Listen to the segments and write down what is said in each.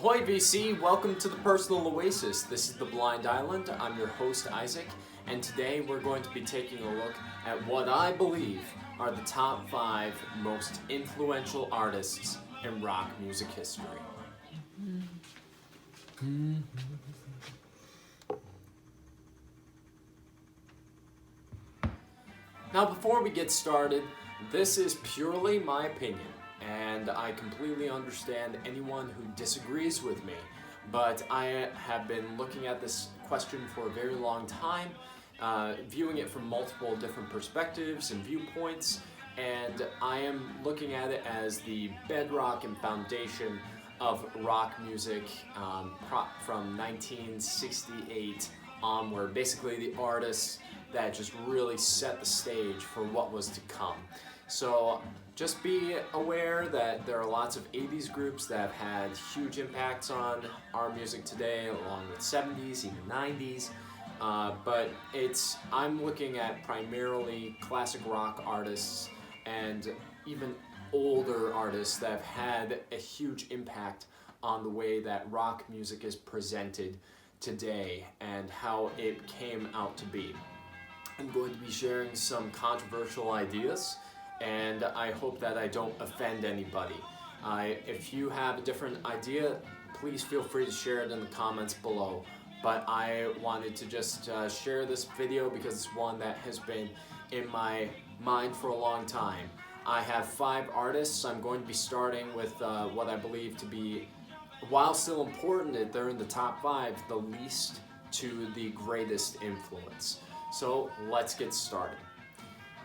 Ahoy VC, welcome to the Personal Oasis. This is the Blind Island. I'm your host Isaac, and today we're going to be taking a look at what I believe are the top 5 most influential artists in rock music history. Now before we get started, this is purely my opinion, and I completely understand anyone who disagrees with me, but I have been looking at this question for a very long time, viewing it from multiple different perspectives and viewpoints, and I am looking at it as the bedrock and foundation of rock music from 1968 onward, basically the artists that just really set the stage for what was to come. So just be aware that there are lots of 80s groups that have had huge impacts on our music today, along with 70s, even 90s. But I'm looking at primarily classic rock artists and even older artists that have had a huge impact on the way that rock music is presented today and how it came out to be. I'm going to be sharing some controversial ideas, and I hope that I don't offend anybody. If you have a different idea, please feel free to share it in the comments below. But I wanted to just share this video because it's one that has been in my mind for a long time. I have 5 artists. I'm going to be starting with what I believe to be, while still important that they're in the top 5, the least to the greatest influence. So let's get started.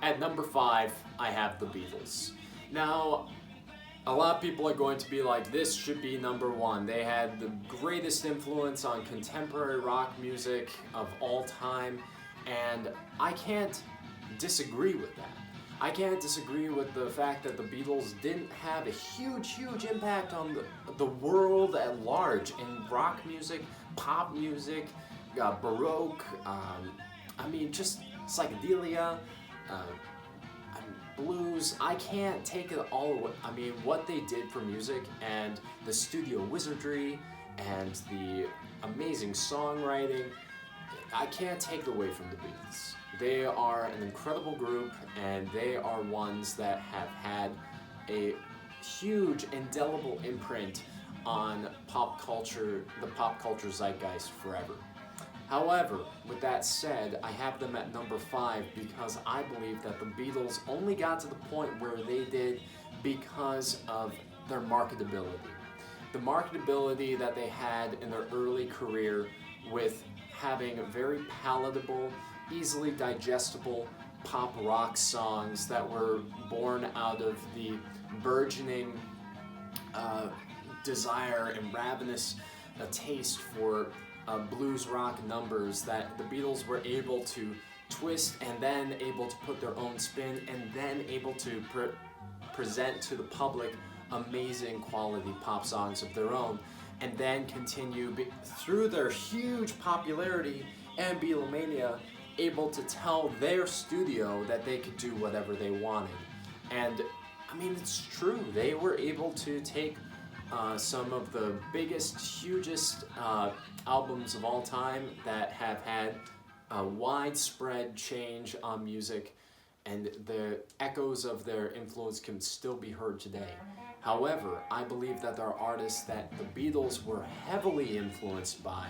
At number 5, I have the Beatles. Now, a lot of people are going to be like, this should be number 1. They had the greatest influence on contemporary rock music of all time, and I can't disagree with that. I can't disagree with the fact that the Beatles didn't have a huge impact on the world at large in rock music, pop music, Baroque, just psychedelia, blues. I can't take it all away. What they did for music and the studio wizardry and the amazing songwriting, I can't take it away from the Beatles. They are an incredible group, and they are ones that have had a huge indelible imprint on pop culture, the pop culture zeitgeist forever. However, with that said, I have them at number 5 because I believe that the Beatles only got to the point where they did because of their marketability. The marketability that they had in their early career with having very palatable, easily digestible pop rock songs that were born out of the burgeoning desire and ravenous taste for blues rock numbers that the Beatles were able to twist and then able to put their own spin and then able to present to the public amazing quality pop songs of their own, and then continue through their huge popularity and Beatlemania able to tell their studio that they could do whatever they wanted. And it's true, they were able to take some of the biggest, hugest albums of all time that have had a widespread change on music, and the echoes of their influence can still be heard today. However, I believe that there are artists that the Beatles were heavily influenced by,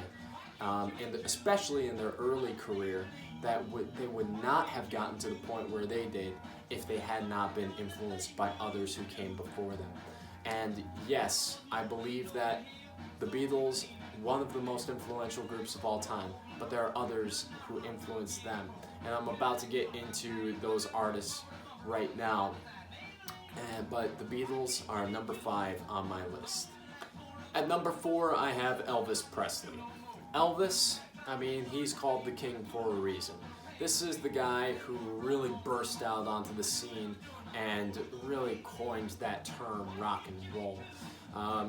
and especially in their early career, that they would not have gotten to the point where they did if they had not been influenced by others who came before them. And yes, I believe that the Beatles, one of the most influential groups of all time, but there are others who influenced them. And I'm about to get into those artists right now. But the Beatles are number 5 on my list. At number 4, I have Elvis Presley. Elvis, he's called the king for a reason. This is the guy who really burst out onto the scene and really coined that term, rock and roll.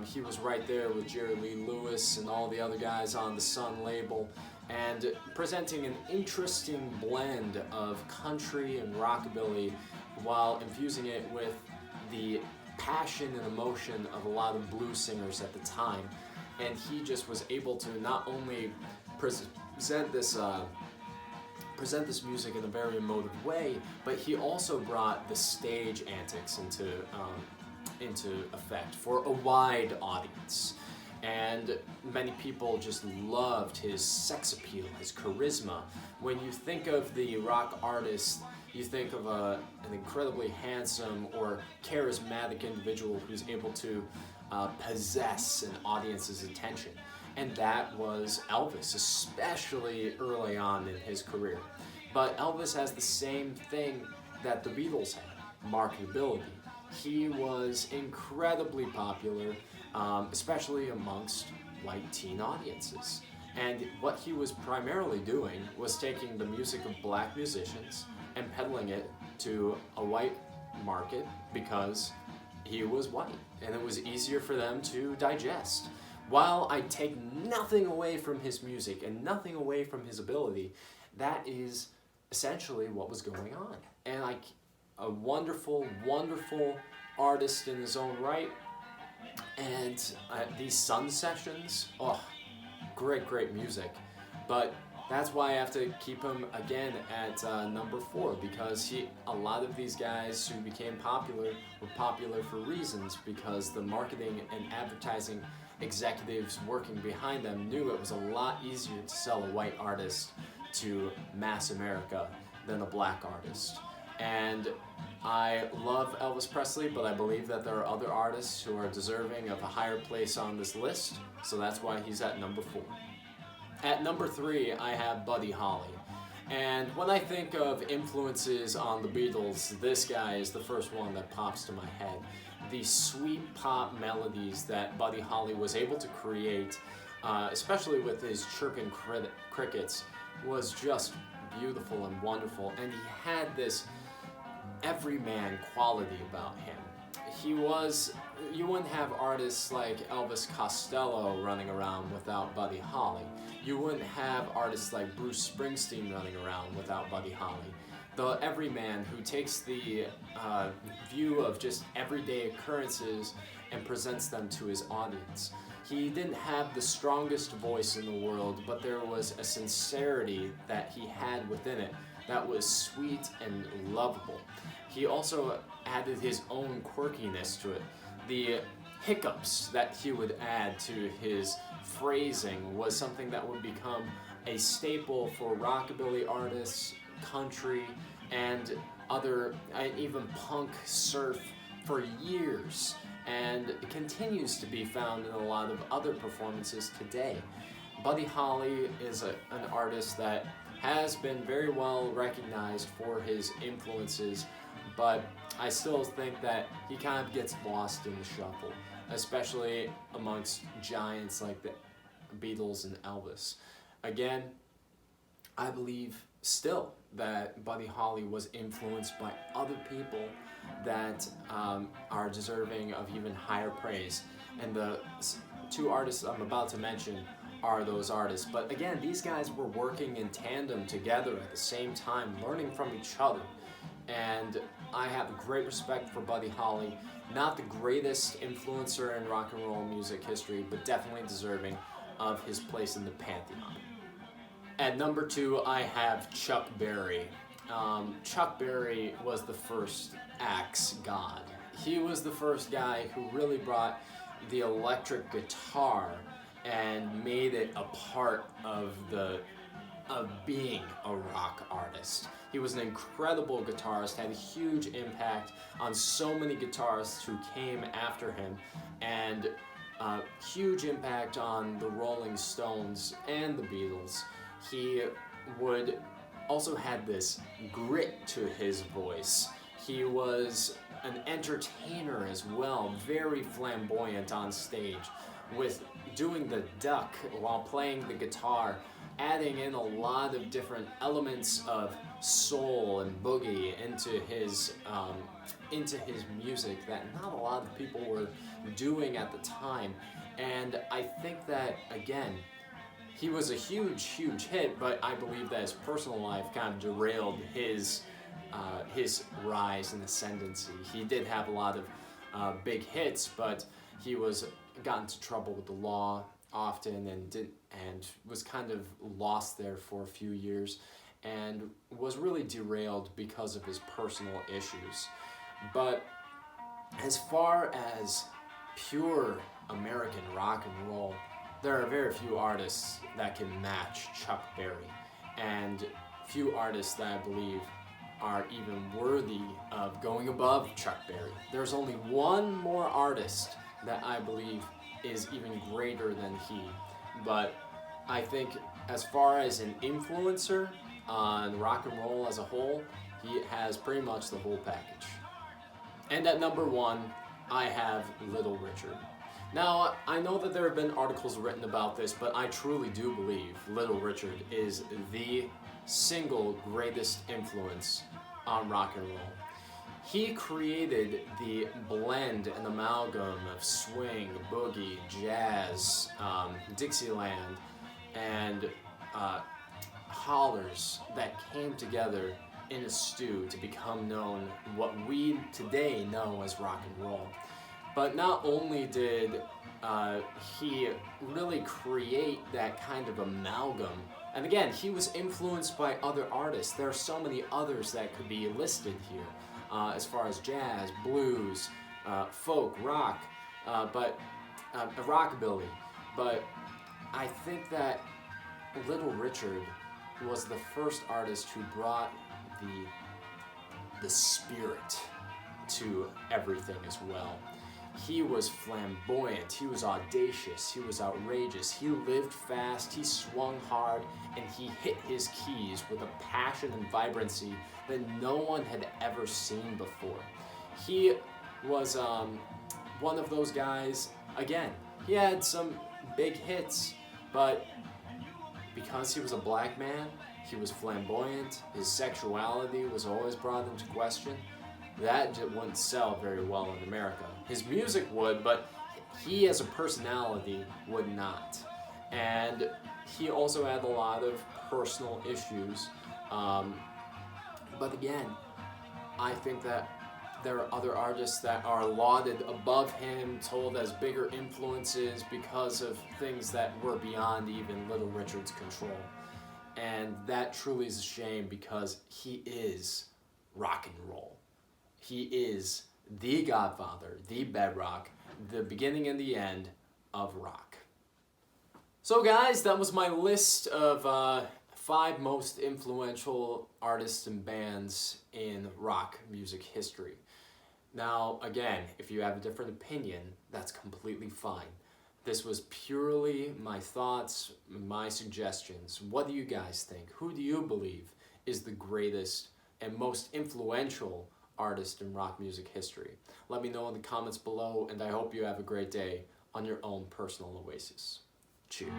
He was right there with Jerry Lee Lewis and all the other guys on the Sun label, and presenting an interesting blend of country and rockabilly while infusing it with the passion and emotion of a lot of blues singers at the time, and he just was able to not only present this music in a very emotive way, but he also brought the stage antics into effect for a wide audience. And many people just loved his sex appeal, his charisma. When you think of the rock artist, you think of an incredibly handsome or charismatic individual who's able to possess an audience's attention. And that was Elvis, especially early on in his career. But Elvis has the same thing that the Beatles had, marketability. He was incredibly popular, especially amongst white teen audiences. And what he was primarily doing was taking the music of black musicians and peddling it to a white market because he was white and it was easier for them to digest. While I take nothing away from his music and nothing away from his ability, that is essentially what was going on. And like a wonderful, wonderful artist in his own right. And these Sun sessions, oh, great music. But that's why I have to keep him again at number 4, because a lot of these guys who became popular were popular for reasons because the marketing and advertising executives working behind them knew it was a lot easier to sell a white artist to mass America than a black artist. And I love Elvis Presley, but I believe that there are other artists who are deserving of a higher place on this list, so that's why he's at number 4. At number 3, I have Buddy Holly. And when I think of influences on the Beatles, this guy is the first one that pops to my head. The sweet pop melodies that Buddy Holly was able to create, especially with his chirping crickets, was just beautiful and wonderful. And he had this everyman quality about him. You wouldn't have artists like Elvis Costello running around without Buddy Holly. You wouldn't have artists like Bruce Springsteen running around without Buddy Holly. The everyman who takes the view of just everyday occurrences and presents them to his audience. He didn't have the strongest voice in the world, but there was a sincerity that he had within it that was sweet and lovable. He also added his own quirkiness to it. The hiccups that he would add to his phrasing was something that would become a staple for rockabilly artists, country, and even punk surf for years. And it continues to be found in a lot of other performances today. Buddy Holly is an artist that has been very well recognized for his influences, but I still think that he kind of gets lost in the shuffle, especially amongst giants like the Beatles and Elvis. Again, I believe still that Buddy Holly was influenced by other people that are deserving of even higher praise. And the 2 artists I'm about to mention are those artists. But again, these guys were working in tandem together at the same time, learning from each other. And I have great respect for Buddy Holly. Not the greatest influencer in rock and roll music history, but definitely deserving of his place in the pantheon. At number 2, I have Chuck Berry. Chuck Berry was the first axe god. He was the first guy who really brought the electric guitar and made it a part of being a rock artist. He was an incredible guitarist, had a huge impact on so many guitarists who came after him, and huge impact on the Rolling Stones and the Beatles. He also had this grit to his voice. He was an entertainer as well, very flamboyant on stage, with doing the duck while playing the guitar, adding in a lot of different elements of soul and boogie into his music that not a lot of people were doing at the time. And I think that, again, he was a huge hit, but I believe that his personal life kind of derailed his rise and ascendancy. He did have a lot of big hits, but he got into trouble with the law often and was kind of lost there for a few years and was really derailed because of his personal issues. But as far as pure American rock and roll, there are very few artists that can match Chuck Berry, and few artists that I believe are even worthy of going above Chuck Berry. There's only one more artist that I believe is even greater than he, but I think as far as an influencer on rock and roll as a whole, he has pretty much the whole package. And at number 1, I have Little Richard. Now, I know that there have been articles written about this, but I truly do believe Little Richard is the single greatest influence on rock and roll. He created the blend and amalgam of swing, boogie, jazz, Dixieland, and hollers that came together in a stew to become known what we today know as rock and roll. But not only did he really create that kind of amalgam, and again, he was influenced by other artists. There are so many others that could be listed here, as far as jazz, blues, folk, rock, but rockabilly. But I think that Little Richard was the first artist who brought the spirit to everything as well. He was flamboyant, he was audacious, he was outrageous, he lived fast, he swung hard, and he hit his keys with a passion and vibrancy that no one had ever seen before. He was one of those guys, again, he had some big hits, but because he was a black man, he was flamboyant, his sexuality was always brought into question. That just wouldn't sell very well in America. His music would, but he as a personality would not. And he also had a lot of personal issues. But again, I think that there are other artists that are lauded above him, told as bigger influences because of things that were beyond even Little Richard's control. And that truly is a shame because he is rock and roll. He is the godfather, the bedrock, the beginning and the end of rock. So guys, that was my list of 5 most influential artists and bands in rock music history. Now, again, if you have a different opinion, that's completely fine. This was purely my thoughts, my suggestions. What do you guys think? Who do you believe is the greatest and most influential artist in rock music history? Let me know in the comments below, and I hope you have a great day on your own personal oasis. Cheers.